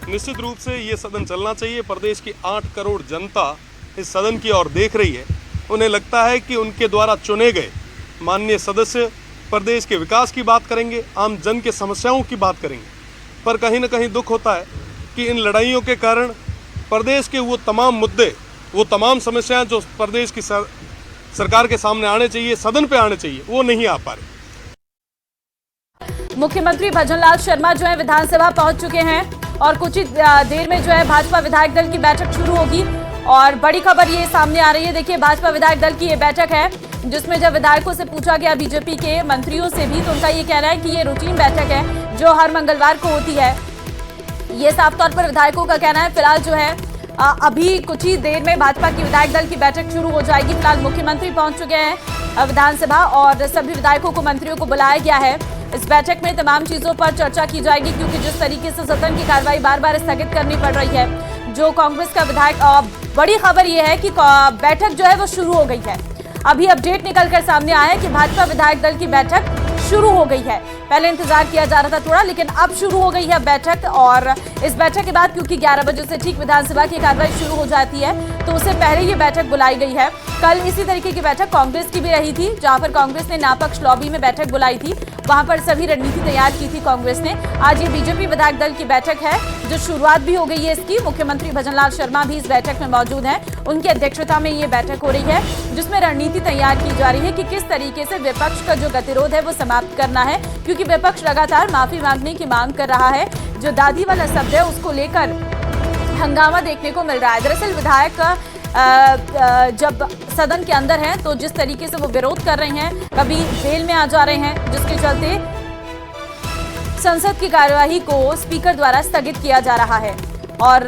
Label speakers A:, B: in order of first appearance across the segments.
A: निश्चित रूप से ये सदन चलना चाहिए। प्रदेश की 8 करोड़ जनता इस सदन की ओर देख रही है। उन्हें लगता है कि उनके द्वारा चुने गए माननीय सदस्य प्रदेश के विकास की बात करेंगे, आम जन के समस्याओं की बात करेंगे। पर कहीं ना कहीं दुख होता है कि इन लड़ाइयों के कारण प्रदेश के वो तमाम मुद्दे, वो तमाम समस्याएं जो प्रदेश की सरकार के सामने आने चाहिए, सदन पे आने चाहिए, वो नहीं आ पा रहे।
B: मुख्यमंत्री भजनलाल शर्मा जो है विधानसभा पहुंच चुके हैं और कुछ ही देर में जो है भाजपा विधायक दल की बैठक शुरू होगी। और बड़ी खबर ये सामने आ रही है, देखिए भाजपा विधायक दल की ये बैठक है जिसमें जब विधायकों से पूछा गया बीजेपी के मंत्रियों से भी, तो उनका ये कहना है कि ये रूटीन बैठक है जो हर मंगलवार को होती है। ये साफ तौर पर विधायकों का कहना है। फिलहाल जो है अभी कुछ ही देर में भाजपा की विधायक दल की बैठक शुरू हो जाएगी। फिलहाल मुख्यमंत्री पहुंच चुके हैं विधानसभा और सभी विधायकों को, मंत्रियों को बुलाया गया है। इस बैठक में तमाम चीजों पर चर्चा की जाएगी क्योंकि जिस तरीके से सदन की कार्रवाई बार बार स्थगित करनी पड़ रही है, जो कांग्रेस का विधायक, बड़ी खबर यह है कि बैठक जो है वो शुरू हो गई है। अभी अपडेट निकलकर सामने आया है कि भाजपा विधायक दल की बैठक शुरू हो गई है। पहले इंतजार किया जा रहा था थोड़ा, लेकिन अब शुरू हो गई है बैठक। और इस बैठक के बाद क्योंकि 11 बजे से ठीक विधानसभा की कार्रवाई शुरू हो जाती है, तो उससे पहले ये बैठक बुलाई गई है। कल इसी तरीके की बैठक कांग्रेस की भी रही थी, जहां पर कांग्रेस ने नापक्ष लॉबी में बैठक बुलाई थी। वहां पर सभी रणनीति तैयार की थी कांग्रेस ने। आज ये बीजेपी विधायक दल की बैठक है जो शुरुआत भी हो गई है इसकी। मुख्यमंत्री भजनलाल शर्मा भी इस बैठक में मौजूद हैं। उनकी अध्यक्षता में ये बैठक हो रही है जिसमें रणनीति तैयार की जा रही है कि किस तरीके से विपक्ष का जो गतिरोध है वो समाप्त करना है, क्योंकि विपक्ष लगातार माफी मांगने की मांग कर रहा है। जो दादी वाला शब्द है उसको लेकर हंगामा देखने को मिल रहा है। दरअसल विधायक जब सदन के अंदर हैं तो जिस तरीके से वो विरोध कर रहे हैं, कभी जेल में आ जा रहे हैं, जिसके चलते संसद की कार्यवाही को स्पीकर द्वारा स्थगित किया जा रहा है। और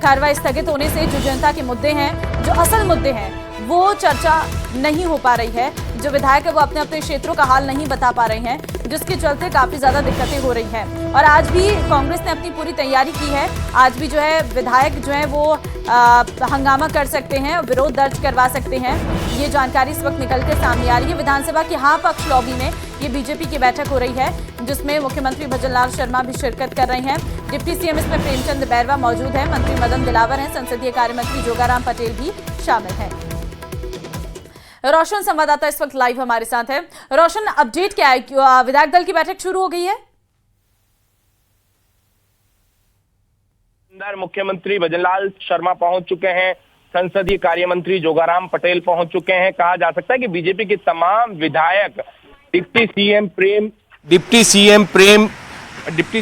B: कार्रवाई स्थगित होने से जो जनता के मुद्दे हैं, जो असल मुद्दे हैं, वो चर्चा नहीं हो पा रही है। जो विधायक है वो अपने अपने क्षेत्रों का हाल नहीं बता पा रहे हैं, जिसके चलते काफी ज्यादा दिक्कतें हो रही हैं। और आज भी कांग्रेस ने अपनी पूरी तैयारी की है। आज भी जो है विधायक जो है वो हंगामा कर सकते हैं, विरोध दर्ज करवा सकते हैं। ये जानकारी इस वक्त निकल के सामने आ रही है। विधानसभा की हाँ पक्ष लॉबी में ये बीजेपी की बैठक हो रही है जिसमें मुख्यमंत्री भजनलाल शर्मा भी शिरकत कर रहे हैं। डिप्टी सीएम इसमें प्रेमचंद बैरवा मौजूद है, मंत्री मदन दिलावर हैं, संसदीय कार्य मंत्री जोगाराम पटेल भी शामिल हैं। रोशन संवाददाता इस वक्त लाइव हमारे साथ है। रोशन, अपडेट क्या है? विधायक दल की बैठक शुरू हो गई है?
C: मुख्यमंत्री भजनलाल शर्मा पहुंच चुके हैं, संसदीय कार्य मंत्री जोगाराम पटेल पहुंच चुके हैं। कहा जा सकता है कि बीजेपी के तमाम विधायक डिप्टी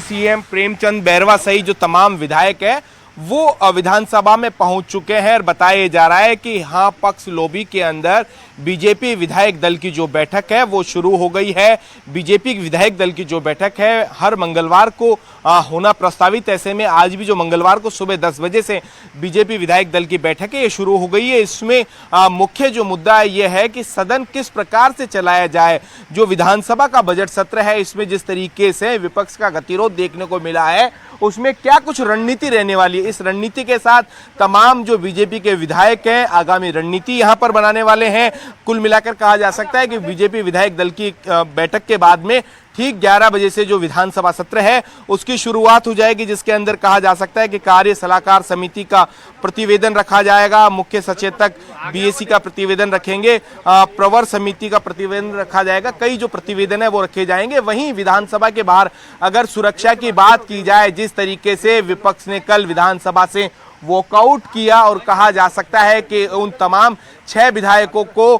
C: सीएम प्रेमचंद बैरवा सहित जो तमाम विधायक है वो विधानसभा में पहुंच चुके हैं। और बताया जा रहा है कि हाँ पक्ष लॉबी के अंदर बीजेपी विधायक दल की जो बैठक है वो शुरू हो गई है। बीजेपी विधायक दल की जो बैठक है हर मंगलवार को होना प्रस्तावित, ऐसे में आज भी जो मंगलवार को सुबह 10 बजे से बीजेपी विधायक दल की बैठक है ये शुरू हो गई है। इसमें मुख्य जो मुद्दा है ये है कि सदन किस प्रकार से चलाया जाए। जो विधानसभा का बजट सत्र है इसमें जिस तरीके से विपक्ष का गतिरोध देखने को मिला है, उसमें क्या कुछ रणनीति रहने वाली है। इस रणनीति के साथ तमाम जो बीजेपी के विधायक हैं आगामी रणनीति यहां पर बनाने वाले हैं। कुल मिलाकर कहा जा सकता है कि बीजेपी विधायक दल की बैठक के बाद में ठीक 11 बजे से जो विधानसभा सत्र है उसकी शुरुआत हो जाएगी, जिसके अंदर कहा जा सकता है कि कार्य सलाहकार समिति का प्रतिवेदन रखा जाएगा, मुख्य सचेतक बीएसी का प्रतिवेदन रखेंगे, प्रवर समिति का प्रतिवेदन रखा जाएगा। कई जो प्रतिवेदन है वो रखे जाएंगे। वहीं विधानसभा के बाहर अगर सुरक्षा की बात की जाए, जिस तरीके से विपक्ष ने कल विधानसभा से वॉकआउट किया और कहा जा सकता है कि उन तमाम 6 विधायकों को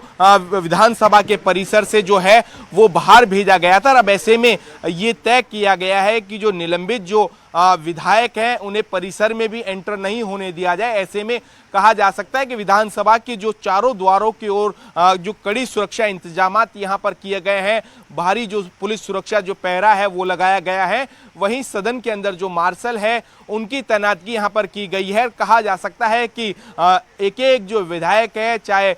C: विधानसभा के परिसर से जो है वो बाहर भेजा गया था। अब ऐसे में ये तय किया गया है कि जो निलंबित जो विधायक हैं उन्हें परिसर में भी एंटर नहीं होने दिया जाए। ऐसे में कहा जा सकता है कि विधानसभा के जो चारों द्वारों की ओर जो कड़ी सुरक्षा इंतजामात यहां पर किए गए हैं, बाहरी जो पुलिस सुरक्षा जो पहरा है वो लगाया गया है। वहीं सदन के अंदर जो मार्शल है उनकी तैनाती यहां पर की गई है। कहा जा सकता है कि एक एक जो विधायक है, चाहे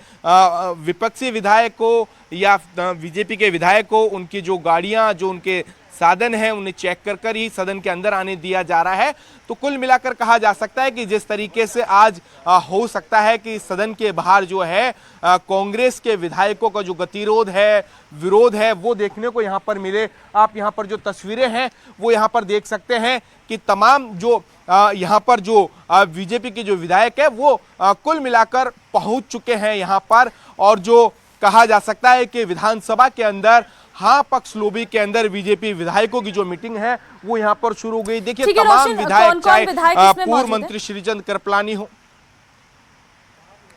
C: विपक्षी विधायक हो या बीजेपी के विधायक हो, उनकी जो गाड़ियां, जो उनके साधन है उन्हें चेक कर कर ही सदन के अंदर आने दिया जा रहा है। तो कुल मिलाकर कहा जा सकता है कि जिस तरीके से आज हो सकता है कि सदन के बाहर जो है कांग्रेस के विधायकों का जो गतिरोध है, विरोध है, वो देखने को यहां पर मिले। आप यहां पर जो तस्वीरें हैं वो यहां पर देख सकते हैं कि तमाम जो यहाँ पर जो बीजेपी के जो विधायक है वो कुल मिलाकर पहुंच चुके हैं यहाँ पर। और जो कहा जा सकता है कि विधानसभा के अंदर हाँ पक्ष लोबी के अंदर बीजेपी विधायकों की जो मीटिंग है वो यहाँ पर शुरू हो गई। देखिए तमाम विधायक, चाहे पूर्व मंत्री श्रीचंद कृपलानी हो,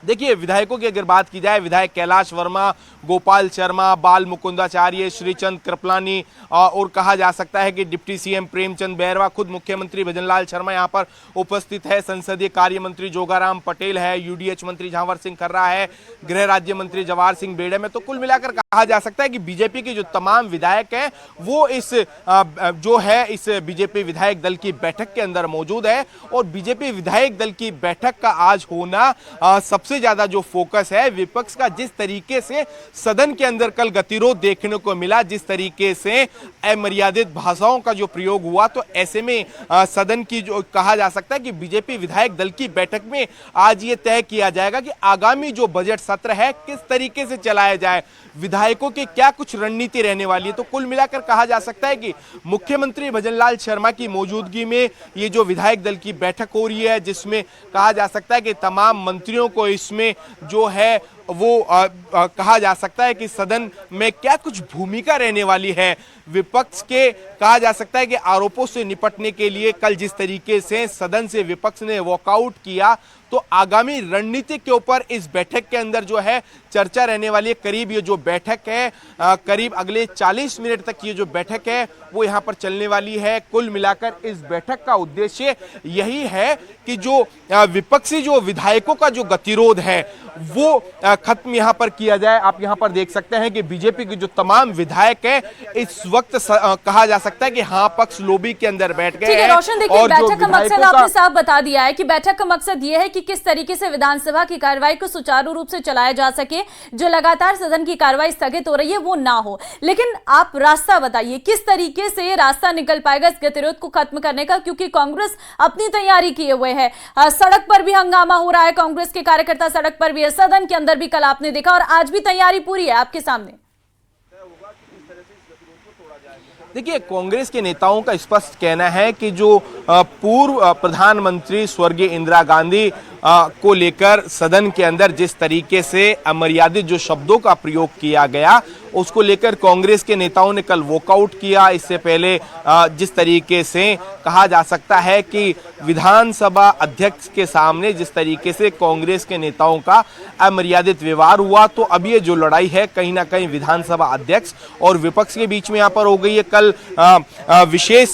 C: देखिए विधायकों की अगर बात की जाए, विधायक कैलाश वर्मा, गोपाल शर्मा, बाल मुकुंदाचार्य, श्रीचंद कृपलानी और कहा जा सकता है कि डिप्टी सीएम प्रेमचंद बैरवा, खुद मुख्यमंत्री भजनलाल शर्मा यहाँ पर उपस्थित है, संसदीय कार्य मंत्री जोगाराम पटेल है, यूडीएच मंत्री झावर सिंह खर्रा है, गृह राज्य मंत्री जवाहर सिंह बेड़े में। तो कुल मिलाकर कहा जा सकता है कि बीजेपी के जो तमाम विधायक हैं वो इस जो है इस बीजेपी विधायक दल की बैठक के अंदर मौजूद है। और बीजेपी विधायक दल की बैठक का आज होना सबसे ज्यादा जो फोकस है विपक्ष का, जिस तरीके से सदन के अंदर कल गतिरोध देखने को मिला, जिस तरीके से अमर्यादित भाषाओं का जो प्रयोग हुआ, तो ऐसे में सदन की जो कहा जा सकता है कि बीजेपी विधायक दल की बैठक में आज ये तय किया जाएगा कि आगामी जो बजट सत्र है किस तरीके से चलाया जाए, विधायकों की क्या कुछ रणनीति रहने वाली है। तो कुल मिलाकर कहा जा सकता है कि मुख्यमंत्री भजनलाल शर्मा की मौजूदगी में ये जो विधायक दल की बैठक हो रही है, जिसमें कहा जा सकता है कि तमाम मंत्रियों को इसमें जो है वो कहा जा सकता है कि सदन में क्या कुछ भूमिका रहने वाली है। विपक्ष के कहा जा सकता है कि आरोपों से निपटने के लिए कल जिस तरीके से सदन से विपक्ष ने वॉकआउट किया, तो आगामी रणनीति के ऊपर इस बैठक के अंदर जो है चर्चा रहने वाली है। करीब ये जो बैठक है करीब अगले 40 मिनट तक ये जो बैठक है वो यहाँ पर चलने वाली है। कुल मिलाकर इस बैठक का उद्देश्य यही है कि जो विपक्षी जो विधायकों का जो गतिरोध है वो खत्म यहाँ पर किया जाए। आप यहाँ पर देख सकते हैं कि बीजेपी के जो तमाम विधायक हैं इस वक्त कहा जा सकता है कि हाँ पक्ष लोबी के अंदर बैठ गए हैं।
B: रोशन, देखिए बैठक का मकसद आपने साफ बता दिया है कि बैठक का मकसद यह है कि किस तरीके से विधानसभा की कार्रवाई को सुचारू रूप से चलाया जा सके, जो लगातार सदन की कार्रवाई स्थगित हो रही है वो ना हो। लेकिन आप रास्ता बताइए, किस तरीके से रास्ता निकल पाएगा इस गतिरोध को खत्म करने का, क्योंकि कांग्रेस अपनी तैयारी किए हुए है, सड़क पर भी हंगामा हो रहा है, कांग्रेस के कार्यकर्ता सड़क पर भी है, सदन के अंदर भी कल आपने देखा, और आज भी तैयारी पूरी है आपके सामने।
C: देखिए कांग्रेस के नेताओं का स्पष्ट कहना है कि जो पूर्व प्रधानमंत्री स्वर्गीय इंदिरा गांधी को लेकर सदन के अंदर जिस तरीके से अमर्यादित जो शब्दों का प्रयोग किया गया, उसको लेकर कांग्रेस के नेताओं ने कल वॉकआउट किया। इससे पहले जिस तरीके से कहा जा सकता है कि विधानसभा अध्यक्ष के सामने जिस तरीके से कांग्रेस के नेताओं का अमर्यादित व्यवहार हुआ, तो अब ये जो लड़ाई है कहीं ना कहीं विधानसभा अध्यक्ष और विपक्ष के बीच में यहाँ पर हो गई है। कल विशेष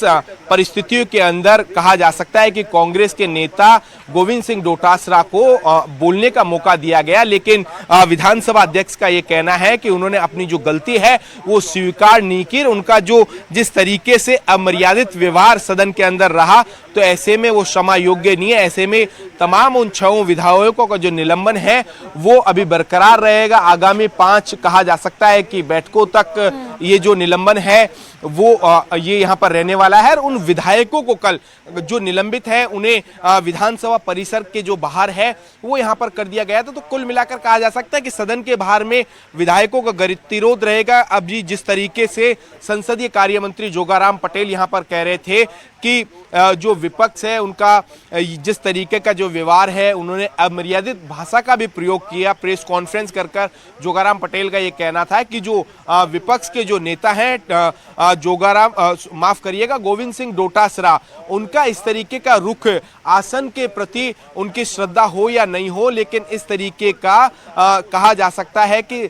C: परिस्थितियों के अंदर कहा जा सकता है कि कांग्रेस के नेता गोविंद सिंह डोटासरा को बोलने का मौका दिया गया, लेकिन विधानसभा अध्यक्ष का ये कहना है कि उन्होंने अपनी जो गलती है वो स्वीकार नहीं की। उनका जो जिस तरीके से अमर्यादित व्यवहार सदन के अंदर रहा, तो ऐसे में वो क्षमा योग्य नहीं है। ऐसे में तमाम उन 6 विधायकों का जो निलंबन है वो अभी बरकरार रहेगा। आगामी 5 कहा जा सकता है कि बैठकों तक ये जो निलंबन है वो ये यहाँ पर रहने वाला है। और उन विधायकों को कल जो निलंबित है उन्हें विधानसभा परिसर के जो बाहर है वो यहाँ पर कर दिया गया था। तो कुल मिलाकर कहा जा सकता है कि सदन के बाहर में विधायकों का गतिरोध रहेगा। अब जिस तरीके से संसदीय कार्य मंत्री जोगाराम पटेल यहाँ पर कह रहे थे कि जो विपक्ष है उनका जिस तरीके का जो व्यवहार है, उन्होंने अमर्यादित भाषा का भी प्रयोग किया। प्रेस कॉन्फ्रेंस कर जोगाराम पटेल का ये कहना था कि जो विपक्ष के जो नेता हैं जोगाराम माफ करिएगा गोविंद सिंह डोटासरा, उनका इस तरीके का रुख आसन के प्रति उनकी श्रद्धा हो या नहीं हो, लेकिन इस तरीके का कहा जा सकता है कि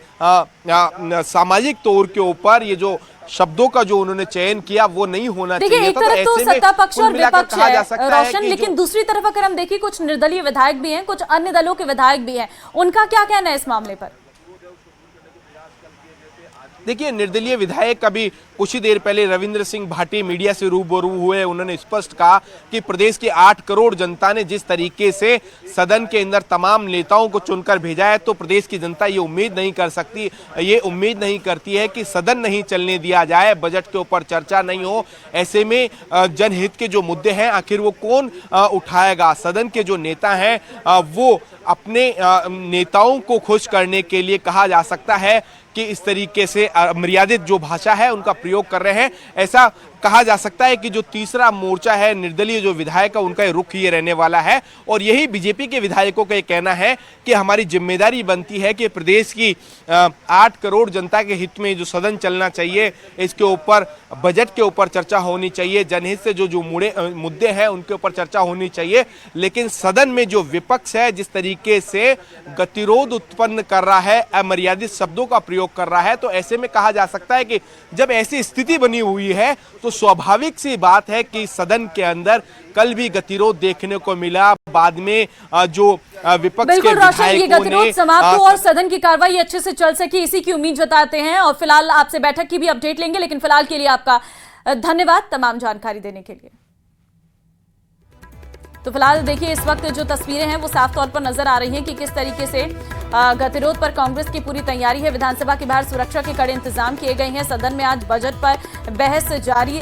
C: सामाजिक तौर के ऊपर ये जो शब्दों का जो उन्होंने चयन किया वो नहीं होना चाहिए।
B: एक तरफ तो सत्ता पक्ष और विपक्ष है रोशन, लेकिन दूसरी तरफ अगर हम देखें कुछ निर्दलीय विधायक भी हैं, कुछ अन्य दलों के विधायक भी हैं, उनका क्या कहना है इस मामले पर?
C: देखिए निर्दलीय विधायक अभी कुछ ही देर पहले रविंद्र सिंह भाटी मीडिया से रूबरू हुए। उन्होंने स्पष्ट कहा कि प्रदेश की 8 करोड़ जनता ने जिस तरीके से सदन के अंदर तमाम नेताओं को चुनकर भेजा है, तो प्रदेश की जनता ये उम्मीद नहीं कर सकती, ये उम्मीद नहीं करती है कि सदन नहीं चलने दिया जाए, बजट के ऊपर चर्चा नहीं हो। ऐसे में जनहित के जो मुद्दे हैं आखिर वो कौन उठाएगा? सदन के जो नेता हैं वो अपने नेताओं को खुश करने के लिए कहा जा सकता है कि इस तरीके से मर्यादित जो भाषा है उनका प्रयोग कर रहे हैं। ऐसा कहा जा सकता है कि जो तीसरा मोर्चा है निर्दलीय जो विधायक है उनका रुख ये रहने वाला है। और यही बीजेपी के विधायकों का ये कहना है कि हमारी जिम्मेदारी बनती है कि प्रदेश की 8 करोड़ जनता के हित में जो सदन चलना चाहिए, इसके ऊपर बजट के ऊपर चर्चा होनी चाहिए, जनहित से जो मुद्दे हैं उनके ऊपर चर्चा होनी चाहिए। लेकिन सदन में जो विपक्ष है जिस तरीके से गतिरोध उत्पन्न कर रहा है, अमर्यादित शब्दों का प्रयोग कर रहा है, तो ऐसे में कहा जा सकता है कि जब ऐसी स्थिति बनी हुई है तो स्वाभाविक सी बात है कि सदन के अंदर कल भी गतिरोध देखने को मिला। बाद में जो विपक्ष के
B: रोशन, ये
C: विधायकों
B: गतिरोध
C: ने
B: समाप्त हो और सदन की कार्रवाई अच्छे से चल सके, इसी की उम्मीद जताते हैं। और फिलहाल आपसे बैठक की भी अपडेट लेंगे, लेकिन फिलहाल के लिए आपका धन्यवाद तमाम जानकारी देने के लिए। तो फिलहाल देखिए, इस वक्त जो तस्वीरें हैं वो साफ तौर पर नजर आ रही हैं कि किस तरीके से गतिरोध पर कांग्रेस की पूरी तैयारी है। विधानसभा के बाहर सुरक्षा के कड़े इंतजाम किए गए हैं। सदन में आज बजट पर बहस जारी